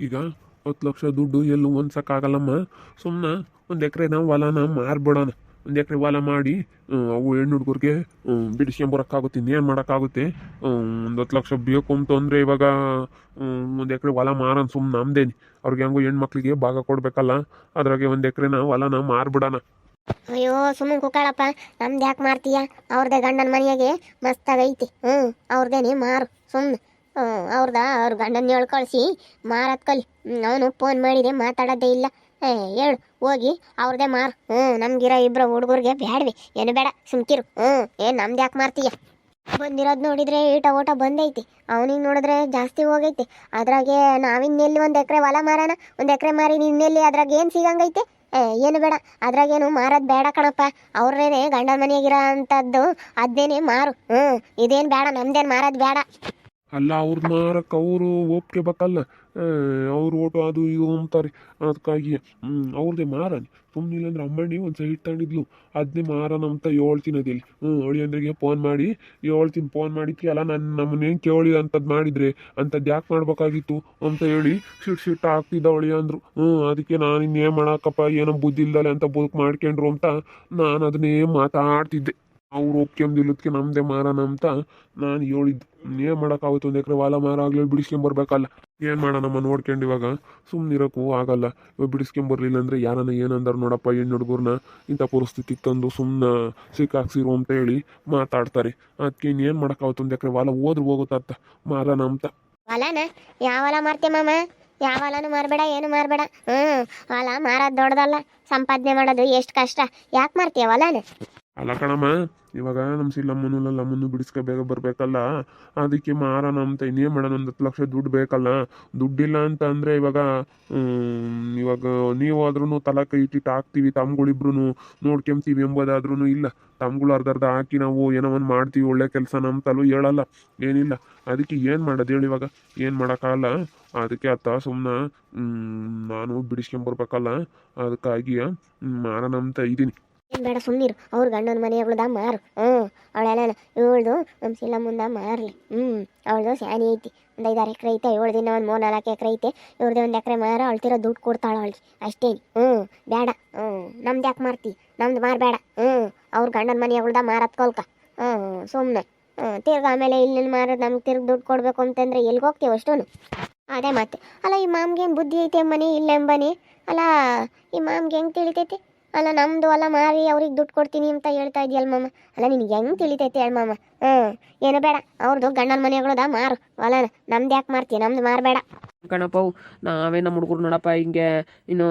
ಈಗ 10 ಲಕ್ಷ ದುಡ್ಡು ಎಲ್ಲೂ ಹೊಂದ್ಸಕ್ಕಾಗಲ್ಲಮ್ಮ. ಸುಮ್ಮನೆ ಒಂದು ಎಕರೆನ ಹೊಲನ ಮಾರ್ಬಿಡೋಣ. ಒಂದು ಎಕರೆ ಹೊಲ ಮಾಡಿ ಅವು ಹೆಣ್ಣು ಹುಡುಗರಿಗೆ ಬಿಡಿಸ್ಕೊಂಬರಕ್ಕಾಗುತ್ತೆ, ಇನ್ನೇನು ಮಾಡೋಕ್ಕಾಗುತ್ತೆ. ಒಂದು 10 ಲಕ್ಷ ಬೇಕು ಅಂತಂದರೆ ಇವಾಗ ಒಂದು ಎಕರೆ ಹೊಲ ಮಾರೋಣ ಸುಮ್ಮನೆ ನಮ್ದೇನಿ. ಅವ್ರಿಗೆ ಹೆಂಗೋ ಹೆಣ್ಮಕ್ಳಿಗೆ ಭಾಗ ಕೊಡಬೇಕಲ್ಲ, ಅದ್ರಾಗೆ ಒಂದು ಎಕರೆನ ಹೊಲನ ಮಾರ್ಬಿಡೋಣ. ಅಯ್ಯೋ ಸುಮ್ಮನೆ ಕುಕ್ಕಾಳಪ್ಪ, ನಮ್ದು ಯಾಕೆ ಮಾರ್ತೀಯ? ಅವ್ರದೇ ಗಂಡನ ಮನೆಯಾಗೆ ಮಸ್ತಾಗೈತಿ. ಅವ್ರದೇನೆ ಮಾರು ಸುಮ್ಮನೆ. ಅವ್ರ ಗಂಡನ ಹೇಳಿ ಕಳಿಸಿ ಮಾರತ್ ಕಲಿ. ಅವನು ಫೋನ್ ಮಾಡಿದೆ ಮಾತಾಡೋದೇ ಇಲ್ಲ. ಹೇಳು ಹೋಗಿ ಅವ್ರದೇ ಮಾರು. ನಮ್ಗಿರೋ ಇಬ್ಬರು ಹುಡುಗರಿಗೆ ಬ್ಯಾಡ್ವಿ, ಏನು ಬೇಡ ಸುಮ್ಕಿರು. ಏನು ನಮ್ದು ಯಾಕೆ ಮಾರ್ತೀಯ? ಬಂದಿರೋದು ನೋಡಿದ್ರೆ ಈಟ ಓಟ ಬಂದೈತಿ. ಅವನಿಗೆ ನೋಡಿದ್ರೆ ಜಾಸ್ತಿ ಹೋಗೈತಿ. ಅದ್ರಾಗೆ ನಾವಿನ್ನೆಲ್ಲಿ ಒಂದು ಎಕರೆ ಹೊಲ ಮಾರೋಣ? ಒಂದು ಎಕರೆ ಮಾರಿ ನಿನ್ನೆಲ್ಲಿ ಅದ್ರಾಗ ಏನು ಸಿಗಂಗೈತೆ? ಏನು ಬೇಡ, ಅದ್ರಾಗೇನು ಮಾರೋದು ಬೇಡ ಕಣಪ್ಪ. ಅವ್ರೇನೆ ಗಂಡನ ಮನೆಯಾಗಿರೋ ಅಂಥದ್ದು ಅದನ್ನೇನೆ ಮಾರು. ಇದೇನು ಬೇಡ, ನಮ್ದೇನು ಮಾರೋದು ಬೇಡ. ಅಲ್ಲ, ಅವ್ರು ಮಾರಕ್ಕೆ ಅವರು ಒಪ್ಗೆ ಬೇಕಲ್ಲ. ಅವ್ರು ಓಟು ಅದು ಇದು ಅಂತಾರೆ. ಅದಕ್ಕಾಗಿ ಅವ್ರದ್ದೇ ಮಾರನಿ ಸುಮ್ಮನೆ. ಇಲ್ಲಾಂದ್ರೆ ಅಮ್ಮಣ್ಣಿ ಒಂದು ಸೈಟ್ ತಗೊಂಡಿದ್ಲು, ಅದನ್ನೇ ಮಾರೋಣ ಅಂತ ಹೇಳ್ತೀನಿ. ಅದಿಲ್ಲಿ ಅಳಿಯಂದ್ರಿಗೆ ಫೋನ್ ಮಾಡಿ ಹೇಳ್ತೀನಿ. ಫೋನ್ ಮಾಡಿದ್ಕೆ ಅಲ್ಲ, ನಮ್ಮನ್ನೇನು ಕೇಳಿ ಅಂಥದ್ದು ಮಾಡಿದ್ರೆ ಅಂಥದ್ದು ಯಾಕೆ ಮಾಡ್ಬೇಕಾಗಿತ್ತು ಅಂತ ಹೇಳಿ ಸಿಟ್ಟು ಆಗ್ತಿದ್ದ ಅಳಿಯಂದ್ರು. ಅದಕ್ಕೆ ನಾನು ಇನ್ನೇನು ಮಾಡಕ್ಕಪ್ಪ, ಏನೋ ಬುದ್ಧಿ ಇಲ್ದಲೆ ಅಂತ ಬದುಕು ಮಾಡ್ಕೊಂಡ್ರು ಅಂತ ನಾನು ಅದನ್ನೇ ಮಾತಾಡ್ತಿದ್ದೆ. ಅವ್ರು ಒಪ್ಕೊಂಬಿಲ್ಲದಕ್ಕೆ ನಮ್ಮದೇ ಮಾರೋಣ ಅಂತ ನಾನು ಹೇಳಿದ್ದು. ಏನು ಮಾಡೋಕ್ಕಾಗುತ್ತೆ? ಒಂದು ಎಕರೆ ಹೊಲ ಮಾರ ಆಗಲಿ ಬಿಡಿಸ್ಕೊಂಬರ್ಬೇಕಲ್ಲ. ಏನು ಮಾಡೋಣಮ್ಮ ನೋಡ್ಕೊಂಡು. ಇವಾಗ ಸುಮ್ಮನಿರೋಕ್ಕೂ ಆಗಲ್ಲ. ಇವಾಗ ಬಿಡಿಸ್ಕೊಂಬರ್ಲಿಲ್ಲ ಅಂದರೆ ಯಾರನ್ನ ಏನಂದಾರು ನೋಡಪ್ಪ, ಹೆಣ್ಣು ಹುಡುಗರನ್ನ ಇಂಥ ಪರಿಸ್ಥಿತಿಗೆ ತಂದು ಸುಮ್ಮನೆ ಸಿಕ್ಕಾಕ್ಸಿರು ಅಂತ ಹೇಳಿ ಮಾತಾಡ್ತಾರೆ. ಅದಕ್ಕೆ ಇನ್ನೇನು ಮಾಡೋಕ್ಕಾಗುತ್ತೆ? ಒಂದು ಎಕರೆ ಹೊಲ ಹೋದ್ರೆ ಹೋಗುತ್ತತ್ತ ಮಾರೋಣ ಅಂತ. ಹೊಲನ ಯಾವ ಹೊಲ ಮಾರ್ತೀಯ ಮಾಮ? ಯಾವ ಹೊಲನೂ ಮಾರಬೇಡ, ಏನು ಮಾರಬೇಡ. ಹೊಲ ಮಾರೋದು ದೊಡ್ಡದಲ್ಲ, ಸಂಪಾದನೆ ಮಾಡೋದು ಎಷ್ಟು ಕಷ್ಟ. ಯಾಕೆ ಮಾರ್ತೀಯ ಹೊಲನ? ಅಲ್ಲ ಕಣಮ್ಮ, ಇವಾಗ ನಮ್ಮ ಲಮ್ಮನ್ನು ಬಿಡಿಸ್ಕೊ ಬೇಗ ಬರಬೇಕಲ್ಲ. ಅದಕ್ಕೆ ಮಾರೋಣ ಅಂತ. ಇನ್ನೇನು ಮಾಡೋಣ? ಒಂದು 10 ಲಕ್ಷ ದುಡ್ಡು ಬೇಕಲ್ಲ. ದುಡ್ಡಿಲ್ಲ ಅಂತ ಅಂದರೆ ಇವಾಗ ನೀವಾದ್ರೂ ತಲೆ ಕೈ ಇಟ್ಟಿಟ್ಟು ಹಾಕ್ತೀವಿ, ತಮ್ಗಳಿಬ್ರು ನೋಡ್ಕೊಂತೀವಿ ಎಂಬುದಾದ್ರೂ ಇಲ್ಲ. ತಮ್ಗಳು ಅರ್ಧ ಹಾಕಿ ನಾವು ಏನೋ ಒಂದು ಮಾಡ್ತೀವಿ ಒಳ್ಳೆ ಕೆಲಸ ಅಂತಲೂ ಹೇಳಲ್ಲ, ಏನಿಲ್ಲ. ಅದಕ್ಕೆ ಏನು ಮಾಡೋದು ಹೇಳಿ? ಇವಾಗ ಏನು ಮಾಡೋಕ್ಕಾಗಲ್ಲ. ಅದಕ್ಕೆ ಅತ್ತ ಸುಮ್ಮನೆ ನಾನು ಬಿಡಿಸ್ಕೊಂಬರ್ಬೇಕಲ್ಲ, ಅದಕ್ಕಾಗಿ ಮಾರೋಣ ಅಂತ ಇದ್ದೀನಿ. ಏನು ಬೇಡ ಸುಮ್ಮನಿರು. ಅವ್ರ ಗಂಡನ ಮನೆಯಗಳದ ಮಾರು. ಅವಳೆಲ್ಲ ಇವಳ್ದು ನಮ್ಮ ಸಿಲ್ಲ ಮುಂದೆ ಮಾರಲಿ. ಅವಳದು ಸ್ಯಾನಿ ಐತಿ. ಒಂದು 5-6 ಎಕರೆ ಐತೆ. 7 ದಿನ ಒಂದು 3-4 ಎಕರೆ ಐತೆ. ಇವ್ರದ್ದು ಒಂದು ಎಕರೆ ಮಾರ ಅಳ್ತಿರೋ ದುಡ್ಡು ಕೊಡ್ತಾಳೆ ಅವಳಿಗೆ ಅಷ್ಟೇನು. ಬೇಡ. ನಮ್ದು ಯಾಕೆ ಮಾರ್ತಿ? ನಮ್ದು ಮಾರಬೇಡ. ಅವ್ರ ಗಂಡನ ಮನೆಯಗಳದ ಮಾರತ್ ಕೊಲ್ಕ. ಸುಮ್ಮನೆ ತಿರ್ಗಿ ಆಮೇಲೆ ಇಲ್ಲಿ ಮಾರೋದು ನಮ್ಗೆ ತಿರ್ಗಿ ದುಡ್ಡು ಕೊಡಬೇಕು ಅಂತಂದರೆ ಎಲ್ಲಿಗೆ ಹೋಗ್ತೀವಿ ಅಷ್ಟೂ? ಅದೇ ಮತ್ತೆ. ಅಲ್ಲ, ಈ ಮಾಮ್ಗೆ ಏನು ಬುದ್ಧಿ ಐತೆ ಎಂಬನಿ ಇಲ್ಲ ಎಂಬನಿ? ಅಲ್ಲ, ಈ ಮಾಮ್ಗೆ ಹೆಂಗೆ ತಿಳಿತೈತಿ? ಅಲ್ಲ, ನಮ್ಮದು ಹೊಲ ಮಾರಿ ಅವ್ರಿಗೆ ದುಡ್ಡು ಕೊಡ್ತೀನಿ ಅಂತ ಹೇಳ್ತಾ ಇದೆಯಲ್ಲ ಮಾಮ. ಅಲ್ಲ, ನಿನಗೆ ಹೆಂಗೆ ತಿಳಿತೈತೆ ಹೇಳಿ ಮಾಮ? ಏನು ಬೇಡ. ಅವ್ರದ್ದು ಗಂಡನ ಮನೆಗಳದ ಮಾರು ಹೊಲನ. ನಮ್ದು ಯಾಕೆ ಮಾರ್ತೀಯ? ನಮ್ದು ಮಾರಬೇಡ ಕಣಪ್ಪವು. ನಾವೇ ನಮ್ಮ ಹುಡುಗರು ನೋಡಪ್ಪ ಹಿಂಗೆ ಇನ್ನು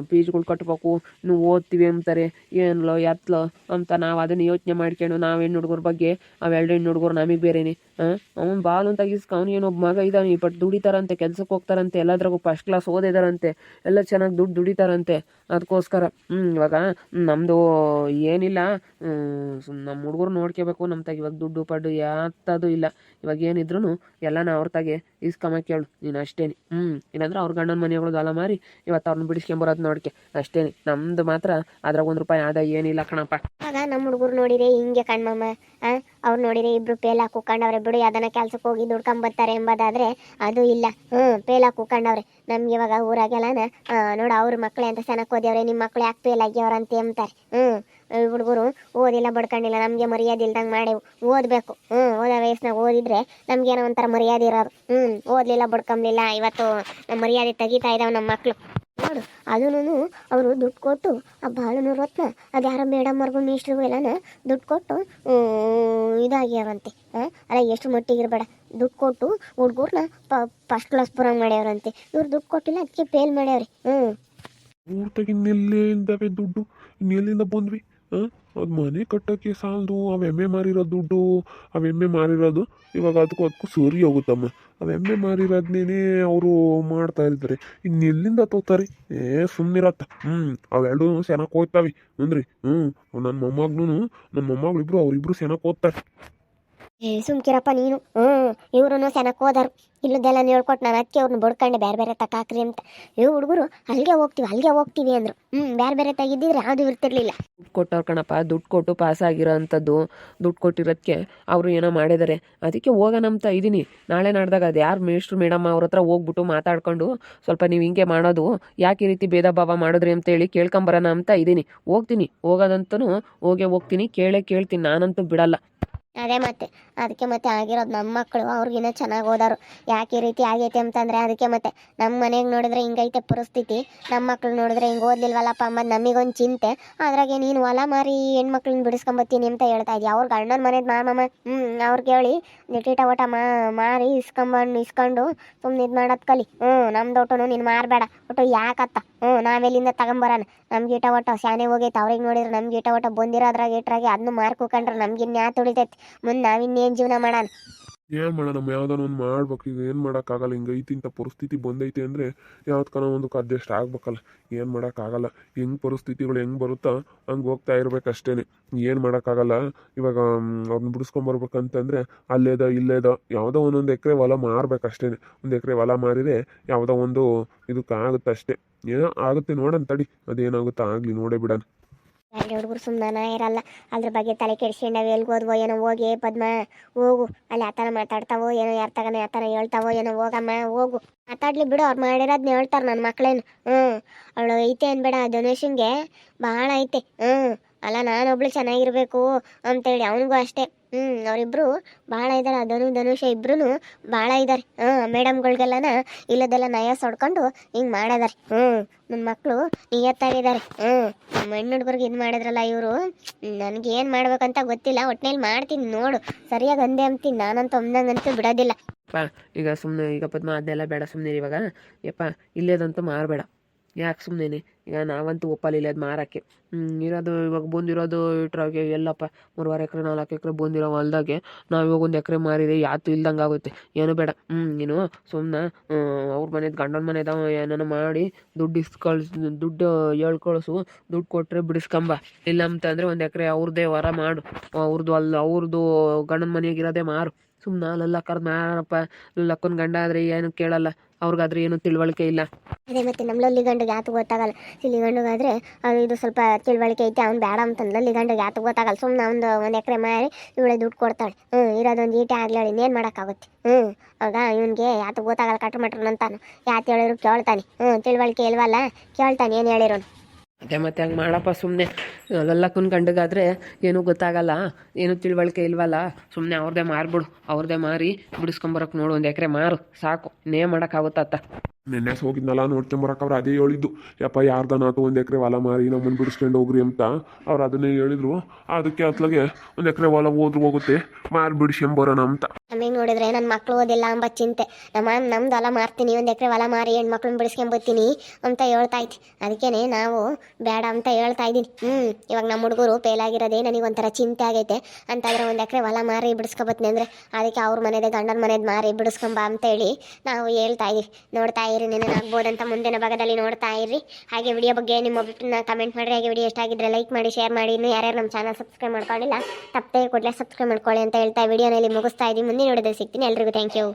ಫೀಸ್ಗಳು ಕಟ್ಬೇಕು, ಇನ್ನು ಓದ್ತೀವಿ ಅಂತಾರೆ, ಏನಲೋ ಎತ್ತಲೋ ಅಂತ ನಾವು ಅದನ್ನು ಯೋಚನೆ ಮಾಡ್ಕೊಂಡು ನಾವು ಹೆಣ್ಣು ಹುಡುಗರ ಬಗ್ಗೆ ಅವೆರಡು ಹೆಣ್ಣು ಹುಡುಗರು ನಮಗೆ ಬೇರೆನೆ. ಅವ್ನು ಬಾಲು ಅಂತ ಇಸ್ಕ ಅವ್ನು ಏನೊಬ್ಬ ಮಗ ಇದ್ದಾನೆ, ಬಟ್ ದುಡಿತಾರಂತೆ, ಕೆಲ್ಸಕ್ಕೆ ಹೋಗ್ತಾರಂತೆ, ಎಲ್ಲದ್ರಾಗೂ ಫಸ್ಟ್ ಕ್ಲಾಸ್ ಓದಿದಾರಂತೆ, ಎಲ್ಲ ಚೆನ್ನಾಗಿ ದುಡಿತಾರಂತೆ. ಅದಕ್ಕೋಸ್ಕರ ಇವಾಗ ನಮ್ಮದು ಏನಿಲ್ಲ. ನಮ್ಮ ಹುಡುಗರು ನೋಡ್ಕೋಬೇಕು. ನಮ್ಮ ತಾಗ ಇವಾಗ ದುಡ್ಡು ಪಡ್ಡು ಯಾತದು ಇಲ್ಲ. ಇವಾಗ ಏನಿದ್ರು ಎಲ್ಲನ ಅವ್ರ ತಾಗೆ ಇಸ್ಕೊಂಬಕ್ಕೆ ಕೇಳು ನೀನು ಅಷ್ಟೇನಿ. ಇಲ್ಲಾಂದ್ರೆ ಅವ್ರ ಗಂಡನ ಮನೆಗಳು ಹೊಲ ಮಾರಿ ಇವತ್ತು ಅವ್ರನ್ನ ಬಿಡಿಸ್ಕೊಂಬರೋದು ನೋಡ್ಕೆ ಅಷ್ಟೇನಿ. ನಮ್ದು ಮಾತ್ರ ಅದ್ರಾಗ 1 ರೂಪಾಯಿ ಆದ ಏನಿಲ್ಲ ಕಣಪ್ಪ. ಆಗ ನಮ್ಮ ಹುಡುಗರು ನೋಡಿರಿ ಹಿಂಗೆ ಕಣ್ಮಮ್ಮ. ಅವ್ರು ನೋಡಿರಿ ಇಬ್ರು ಪೇಲ ಕೂಕೊಂಡವ್ರೆ. ಬಿಡು, ಅದನ್ನ ಕೆಲ್ಸಕ್ಕೆ ಹೋಗಿ ದುಡ್ಕೊಂಬರ್ತಾರೆ ಎಂಬುದಾದ್ರೆ ಅದು ಇಲ್ಲ. ಪೇಲ ಕೂಕೊಂಡವ್ರೆ. ನಮ್ಗೆ ಇವಾಗ ಊರಾಗೆಲ್ಲನ ನೋಡು ಅವ್ರ ಮಕ್ಳೆ ಅಂತ ಚೆನ್ನಾಗಿ ಓದ್ಯವ್ರೆ, ನಿಮ್ಮ ಮಕ್ಳು ಯಾಕೆ ಪೇಲ್ ಆಗ್ಯವ್ರ ಅಂತ ಅಂತಾರೆ. ಹುಡುಗರು ಓದಿಲ್ಲ ಬಡ್ಕೊಂಡಿಲ್ಲ, ನಮಗೆ ಮರ್ಯಾದೆ ಇಲ್ದಂಗೆ ಮಾಡೇವು. ಓದಬೇಕು. ಓದೋ ವಯಸ್ಸಿನಾಗ ಓದಿದ್ರೆ ನಮ್ಗೇನೋ ಒಂಥರ ಮರ್ಯಾದೆ ಇರೋರು. ಓದಲಿಲ್ಲ ಬಡ್ಕೊಂಬ್ಲಿಲ್ಲ, ಇವತ್ತು ನಮ್ಮ ಮರ್ಯಾದೆ ತೆಗಿತಾ ಇದ್ದಾವೆ ನಮ್ಮ ಮಕ್ಕಳು. ನೋಡು, ಅದೂ ಅವರು ದುಡ್ಡು ಕೊಟ್ಟು ಆ ಬಾಳುನೂರು ರತ್ನ ಅದು ಯಾರೋ ಮೇಡಮ್ಮರ್ಗೂ ಮಿನಿಸ್ಟ್ರಿಗೂ ಎಲ್ಲನ ದುಡ್ಡು ಕೊಟ್ಟು ಇದಾಗ್ಯಾವಂತೆ. ಅಲ್ಲ, ಎಷ್ಟು ಮಟ್ಟಿಗಿರಬೇಡ. ದುಡ್ಡು ಕೊಟ್ಟು ಹುಡುಗರ್ನ ಫಸ್ಟ್ ಕ್ಲಾಸ್ ಬರೋಂಗೆ ಮಾಡ್ಯಾವ್ರಂತೆ. ಇವ್ರು ದುಡ್ಡು ಕೊಟ್ಟಿಲ್ಲ, ಅದಕ್ಕೆ ಫೇಲ್ ಮಾಡ್ಯಾವ್ರಿ. ಊರ್ತಾಗ ಇನ್ನೆಲ್ಲಿಂದವೆ ದುಡ್ಡು? ಇನ್ನೆಲ್ಲಿಂದ ಬಂದ್ವಿ? ಅದು ಮನೆ ಕಟ್ಟೋಕ್ಕೆ ಸಾಲದು. ಅವು ಎಮ್ಮೆ ಮಾರಿರೋ ದುಡ್ಡು, ಅವು ಎಮ್ಮೆ ಮಾರಿರೋದು ಇವಾಗ ಅದಕ್ಕೂ ಸರಿ ಹೋಗುತ್ತಮ್ಮ. ಅವು ಎಮ್ಮೆ ಮಾರಿರೋದನ್ನೇ ಅವರು ಮಾಡ್ತಾ ಇರ್ತಾರೆ. ಇನ್ನೆಲ್ಲಿಂದ ತೋತಾರೆ? ಸುಮ್ಮನಿರತ್ತ. ಅವೆರಡು ಚೆನ್ನಾಗಿ ಓದ್ತಾವೆ ಅಂದ್ರಿ. ನನ್ನ ಮೊಮ್ಮಗಳು ಇಬ್ರು ಅವರಿಬ್ರು ಚೆನ್ನಾಗಿ ಓದ್ತಾರೆ. ಸುಮ್ಕಿರಪ್ಪ ನೀನು. ಇವ್ರು ಸೆನಕ್ ಹೋದರು. ಇಲ್ಲದೆಲ್ಲ ಹೇಳ್ಕೊಟ್ಟು ನಾನು ಅದಕ್ಕೆ ಅವ್ರನ್ನ ಬಡ್ಕೊಂಡೆ ಬೇರೆ ಬೇರೆ ತಕಾಕ್ರಿ ಅಂತ. ಇವು ಹುಡುಗರು ಅಲ್ಲಿಗೆ ಹೋಗ್ತೀವಿ ಅಂದರು. ಬೇರೆ ಬೇರೆ ತೆಗಿದ್ದಿದ್ರೆ ಯಾವುದು ಇರ್ತಿರ್ಲಿಲ್ಲ. ದುಡ್ಡು ಕೊಟ್ಟವ್ರು ಕಣಪ್ಪ, ದುಡ್ಡು ಕೊಟ್ಟು ಪಾಸ್ ಆಗಿರೋ ಅಂಥದ್ದು, ದುಡ್ಡು ಕೊಟ್ಟಿರೋದಕ್ಕೆ ಅವರು ಏನೋ ಮಾಡಿದ್ದಾರೆ. ಅದಕ್ಕೆ ಹೋಗೋಣ ಅಂತ ಇದ್ದೀನಿ. ನಾಳೆ ನಾಡ್ದಾಗ ಅದು ಯಾರು ಮೇಷ್ಟ್ರು ಮೇಡಮ್ ಅವ್ರ ಹತ್ರ ಹೋಗ್ಬಿಟ್ಟು ಮಾತಾಡ್ಕೊಂಡು ಸ್ವಲ್ಪ ನೀವು ಹಿಂಗೆ ಮಾಡೋದು ಯಾಕೆ ಈ ರೀತಿ ಭೇದ ಭಾವ ಮಾಡಿದ್ರಿ ಅಂತೇಳಿ ಕೇಳ್ಕೊಂಬರೋಣ ಅಂತ ಇದ್ದೀನಿ. ಹೋಗೋದಂತೂ ಹೋಗ್ತೀನಿ, ಕೇಳ್ತೀನಿ, ನಾನಂತೂ ಬಿಡಲ್ಲ. ಅದೇ ಅದಕ್ಕೆ ಆಗಿರೋದು ನಮ್ಮ ಮಕ್ಕಳು ಅವ್ರಿಗಿನ್ನ ಚೆನ್ನಾಗಿ ಓದೋರು. ಯಾಕೆ ಈ ರೀತಿ ಆಗೈತೆ ಅಂತಂದರೆ ಅದಕ್ಕೆ ನಮ್ಮ ಮನೆಗೆ ನೋಡಿದ್ರೆ ಹಿಂಗೈತೆ ಪರಿಸ್ಥಿತಿ, ನಮ್ಮ ಮಕ್ಳು ನೋಡಿದ್ರೆ ಹಿಂಗೆ ಓದ್ಲಿಲ್ವಲ್ಲಪ್ಪ ಅಂಬದು ನಮಗೊಂದು ಚಿಂತೆ. ಅದ್ರಾಗೆ ನೀನು ಹೊಲ ಮಾರಿ ಹೆಣ್ಮಕ್ಳನ್ನ ಬಿಡಿಸ್ಕೊಂಬತ್ತೀನಿ ಅಂತ ಹೇಳ್ತಾ ಇದ್ದಿ. ಅವ್ರ ಗಂಡನ ಮನೆದು ಮಾಮಮ್ಮ ಅವ್ರಿಗೆ ಹೇಳಿ ನಿಟೀಟ ಓಟ ಮಾರಿ ಇಸ್ಕೊಂಡು ಸುಮ್ಮನೆ ಇದು ಮಾಡೋದು ಕಲಿ. ನಮ್ದು ಒಟ್ಟು ನೀನು ಮಾರಬೇಡ ಒಟ್ಟು ಯಾಕತ್ತ. ನಾವೆಲ್ಲಿಂದ ತಗೊಂಬರೋಣ. ನಮ್ಗೆ ಈಟ ಒಟ್ಟು ಶಾನೆ ಹೋಗೈತೆ. ಅವ್ರಿಗೆ ನೋಡಿದ್ರೆ ನಮ್ಗೆ ಈಟ ಒಟ್ಟು ಬಂದಿರೋದ್ರಾಗ ಇಟ್ರಾಗೆ ಅದನ್ನು ಮಾರ್ಕೊಂಡ್ರೆ ನಮ್ಗೆ ಇನ್ಯಾ ತುಳಿತೈತಿ. ಮುಂದೆ ನಾವಿನ್ನೇನು ಜೀವನ ಮಾಡೋಣ. ಏನು ಮಾಡೋಣ, ಯಾವ್ದಾನ ಒಂದು ಮಾಡ್ಬೇಕು. ಈಗ ಏನು ಮಾಡೋಕ್ಕಾಗಲ್ಲ. ಹಿಂಗೈತಿ ಇಂಥ ಪರಿಸ್ಥಿತಿ ಬಂದೈತೆ ಅಂದರೆ ಯಾವ್ದಕ್ಕನ ಒಂದಕ್ಕೆ ಅಡ್ಜಸ್ಟ್ ಆಗ್ಬೇಕಲ್ಲ. ಏನು ಮಾಡೋಕ್ಕಾಗಲ್ಲ. ಹೆಂಗೆ ಪರಿಸ್ಥಿತಿಗಳು ಹೆಂಗೆ ಬರುತ್ತಾ ಹಂಗೆ ಹೋಗ್ತಾ ಇರ್ಬೇಕಷ್ಟೇ. ಏನು ಮಾಡೋಕ್ಕಾಗಲ್ಲ. ಇವಾಗ ಅವ್ರನ್ನ ಬಿಡಿಸ್ಕೊಂಬರ್ಬೇಕಂತಂದರೆ ಇಲ್ಲೇದ ಯಾವುದೋ ಒಂದೊಂದು ಎಕರೆ ಹೊಲ ಮಾರ್ಬೇಕಷ್ಟೇ. ಒಂದು ಎಕರೆ ಹೊಲ ಮಾರಿದರೆ ಯಾವುದೋ ಒಂದು ಇದಕ್ಕಾಗುತ್ತೆ ಅಷ್ಟೇ. ಏನೋ ಆಗುತ್ತೆ ನೋಡೋಣ ತಡಿ, ಅದೇನಾಗುತ್ತಾ ಆಗಲಿ, ನೋಡೇ ಬಿಡೋಣ. ಅಲ್ಲಿ ಹುಡುಗರು ಸುಮ್ಮನೆ ಇರಲ್ಲ. ಅದ್ರ ಬಗ್ಗೆ ತಲೆ ಕೆಡಿಸ್ಕೊಂಡಾವೆ. ಎಲ್ಗೋದ್ವೋ ಏನೋ, ಹೋಗಿ ಪದ್ಮ ಹೋಗು. ಅಲ್ಲಿ ಆ ಥರ ಮಾತಾಡ್ತಾವೋ ಏನೋ, ಯಾರ ತಗನ ಆ ಥರ ಹೇಳ್ತಾವೋ ಏನೋ, ಹೋಗಮ್ಮ ಹೋಗು. ಮಾತಾಡ್ಲಿ ಬಿಡು. ಅವ್ರು ಮಾಡಿರೋದನ್ನ ಹೇಳ್ತಾರೆ ನನ್ನ ಮಕ್ಳೇನು. ಅವಳು ಐತೆ ಅನ್ಬೇಡ. ಧನುಷನ್ಗೆ ಭಾಳ ಐತೆ. ಅಲ್ಲ ನಾನೊಬ್ಳು ಚೆನ್ನಾಗಿರ್ಬೇಕು ಅಂತೇಳಿ ಅವನಿಗೂ ಅಷ್ಟೇ. ಅವರಿಬ್ರು ಭಾಳ ಇದ್ದಾರೆ. ಧನುಷ ಇಬ್ರು ಭಾಳ ಇದ್ದಾರೆ. ಮೇಡಮ್ಗಳಿಗೆಲ್ಲನ ಇಲ್ಲದೆಲ್ಲ ನಯ ಸೊಡ್ಕೊಂಡು ಹಿಂಗೆ ಮಾಡಿದಾರೆ. ನನ್ನ ಮಕ್ಕಳು ನಿಯತ್ತಾಗಿದ್ದಾರೆ. ನಮ್ಮ ಹೆಣ್ಣು ಹುಡುಗರಿಗೆ ಇದು ಮಾಡಿದ್ರಲ್ಲ ಇವರು. ನನಗೇನು ಮಾಡ್ಬೇಕಂತ ಗೊತ್ತಿಲ್ಲ. ಒಟ್ಟಿನಲ್ಲಿ ಮಾಡ್ತೀನಿ ನೋಡು. ಸರಿಯಾಗಿ ಅಂದೆ ಅಂತೀನಿ. ನಾನಂತೂ ಒಮ್ದಂಗಂತೂ ಬಿಡೋದಿಲ್ಲ. ಈಗ ಸುಮ್ಮನೆ ಈಗ ಪದ್ಮ ಅದನ್ನೆಲ್ಲ ಬೇಡ, ಸುಮ್ಮನೆ ಇವಾಗ ಇಲ್ಲೇದಂತೂ ಮಾರಬೇಡ. ಯಾಕೆ ಸುಮ್ಮನೆ ಈಗ ನಾವಂತೂ ಒಪ್ಪಲಿಲ್ಲ ಅದು ಮಾರೋಕ್ಕೆ. ಇರೋದು ಇವಾಗ ಬಂದಿರೋದು ಇಟ್ರಾಗೆ ಎಲ್ಲಪ್ಪ 3.5 ಎಕರೆ 4 ಎಕರೆ ಬಂದಿರೋ ಹೊಲ್ದಾಗೆ ನಾವು ಇವಾಗ 1 ಎಕರೆ ಮಾರಿದೆ ಯಾತು ಇಲ್ದಂಗೆ ಆಗುತ್ತೆ. ಏನು ಬೇಡ. ನೀನು ಸುಮ್ಮನೆ ಅವ್ರ ಮನೆದು ಗಂಡನ ಮನೆದ ಏನಾನ ಮಾಡಿ ದುಡ್ಡು ಹೇಳ್ಕಳಿಸು. ದುಡ್ಡು ಕೊಟ್ಟರೆ ಬಿಡಿಸ್ಕೊಂಬ. ಇಲ್ಲ ಅಂತಂದರೆ 1 ಎಕರೆ ಅವ್ರದ್ದೇ ಹೊರ ಮಾಡು. ಅವ್ರದ್ದು ಗಂಡನ ಮನೆಯಾಗಿರೋದೇ ಮಾರು. ಸುಮ್ಮನೆ ಅಲ್ಲೆಲ್ಲ ಕರೆದು ಮಾರಪ್ಪ. ಲಕ್ಕನ ಗಂಡ ಆದರೆ ಏನು ಕೇಳಲ್ಲ, ಅವ್ರಿಗಾದ್ರೆ ಏನು ತಿಳುವಳಿಕೆ ಇಲ್ಲ. ಅದೇ ನಮ್ಮ ಲೊಲ್ಲಿ ಗಂಡಿಗೆ ಯಾತು ಗೊತ್ತಾಗಲ್ಲ. ಇಲ್ಲಿ ಗಂಡಿಗಾದ್ರೆ ಅದು ಇದು ಸ್ವಲ್ಪ ತಿಳುವಳಿಕೆ ಐತೆ. ಅವ್ನು ಬೇಡ ಅಂತಂದು ಲೊಲ್ಲಿ ಗಂಡಿಗೆ ಯಾತು ಗೊತ್ತಾಗಲ್ಲ. ಸುಮ್ಮನೆ ಒಂದು ಎಕರೆ ಮಾರಿ ಇವಳೆ ದುಡ್ಡು ಕೊಡ್ತಾಳೆ. ಇರೋದೊಂದು ಈಟೆ ಆಗಲಿ ಇನ್ನೇನು ಮಾಡೋಕ್ಕಾಗುತ್ತೆ. ಆಗ ಇವನಿಗೆ ಯಾತು ಗೊತ್ತಾಗಲ್ಲ. ಕಟ್ಮಟ್ರನ್ ಅಂತಾನು ಯಾತು ಹೇಳಿದ್ರು ಕೇಳ್ತಾನೆ. ತಿಳುವಳಿಕೆ ಇಲ್ವಲ್ಲ, ಕೇಳ್ತಾನೆ ಏನು ಹೇಳಿರೋನು. ಮತ್ತೆ ಹಂಗೆ ಮಾಡಪ್ಪ. ಸುಮ್ಮನೆ ಅಲ್ಲೆಲ್ಲ ಗಂಡಗಾದ್ರೆ ಏನೂ ಗೊತ್ತಾಗಲ್ಲ, ಏನೂ ತಿಳುವಳಿಕೆ ಇಲ್ವಲ್ಲ. ಸುಮ್ಮನೆ ಅವ್ರದ್ದೇ ಮಾರ್ಬಿಡು. ಅವ್ರದ್ದೇ ಮಾರಿ ಬಿಡಿಸ್ಕೊಂಬರಕ್ಕೆ ನೋಡು. 1 ಎಕರೆ ಮಾರು ಸಾಕು. ಇನ್ನೇನು ಮಾಡೋಕ್ಕಾಗುತ್ತತ್ತ. ನೆನ್ನೆ ಹೋಗಿದ್ನಲ್ಲ ನೋಡ್ಕೊಂಬರಕ್ಕೆ ಅದೇ ಹೇಳಿದ್ದು. ಯಪ್ಪ ಯಾರ್ದನಾತು 1 ಎಕರೆ ಹೊಲ ಮಾರಿ ನಮ್ಮನ್ನು ಬಿಡಿಸ್ಕೊಂಡು ಹೋಗ್ರಿ ಅಂತ ಅವ್ರು ಅದನ್ನೇ ಹೇಳಿದ್ರು. ಅದಕ್ಕೆ ಅತ್ಲಾಗೆ 1 ಎಕರೆ ಹೊಲ ಹೋಗುತ್ತೆ, ಮಾರಿ ಬಿಡಿಸ್ಕೊಂಬರೋಣ ಅಂತ. ನಮಗೆ ನೋಡಿದ್ರೆ ನನ್ನ ಮಕ್ಳು ಓದಿಲ್ಲ ಅಂಬ ಚಿಂತೆ. ನಮ್ದು ಹೊಲ ಮಾರ್ತೀನಿ, 1 ಎಕರೆ ಹೊಲ ಮಾರಿ ಹೆಣ್ಮಕ್ಳನ್ನ ಬಿಡಿಸ್ಕೊಂಬತ್ತೀನಿ ಅಂತ ಹೇಳ್ತಾ ಇತ್ತು. ಅದಕ್ಕೇ ನಾವು ಬೇಡ ಅಂತ ಹೇಳ್ತಾ ಇದ್ದೀನಿ. ಇವಾಗ ನಮ್ಮ ಹುಡುಗರು ಫೇಲಾಗಿರೋದೇ ನನಗೊಂಥರ ಚಿಂತೆ ಆಗೈತೆ. ಅಂತಾದ್ರೆ 1 ಎಕರೆ ಹೊಲ ಮಾರಿ ಬಿಡಿಸ್ಕೊಬತ್ತೀನಿ ಅಂದರೆ ಅದಕ್ಕೆ ಅವ್ರ ಮನೆದೇ ಗಂಡನ ಮನೆದು ಮಾರಿ ಬಿಡಿಸ್ಕೊಂಬ ಅಂತೇಳಿ ನಾವು ಹೇಳ್ತಾ ಇದ್ದೀವಿ. ನೋಡ್ತಾ ಇರಿ, ನೆನನಾಗ್ಬೋದಂತ ಮುಂದಿನ ಭಾಗದಲ್ಲಿ ನೋಡ್ತಾ ಇರ್ರಿ. ಹಾಗೆ ವಿಡಿಯೋ ಬಗ್ಗೆ ನಿಮ್ಮ ಒಬ್ಬರನ್ನ ಕಮೆಂಟ್ ಮಾಡಿರಿ. ಹಾಗೆ ವಿಡಿಯೋ ಇಷ್ಟ ಆಗಿದ್ರೆ ಲೈಕ್ ಮಾಡಿ, ಶೇರ್ ಮಾಡಿ. ಇನ್ನೂ ಯಾರ್ಯಾರು ನಮ್ಮ ಚಾನಲ್ ಸಬ್ಸ್ಕ್ರೈಬ್ ಮಾಡ್ಕೊಂಡಿಲ್ಲ ತಪ್ಪದೇ ಕೂಡಲೇ ಸಬ್ಸ್ಕ್ರೈಬ್ ಮಾಡ್ಕೊಳ್ಳಿ ಅಂತ ಹೇಳ್ತಾ ವಿಡಿಯೋನಲ್ಲಿ ಮುಗಿಸ್ತಾ ಇದ್ದೀನಿ. ಮುಂದಿನ ವಿಡಿಯೋದಲ್ಲಿ ಸಿಗ್ತೀನಿ. ಎಲ್ರಿಗೂ ಥ್ಯಾಂಕ್ ಯು.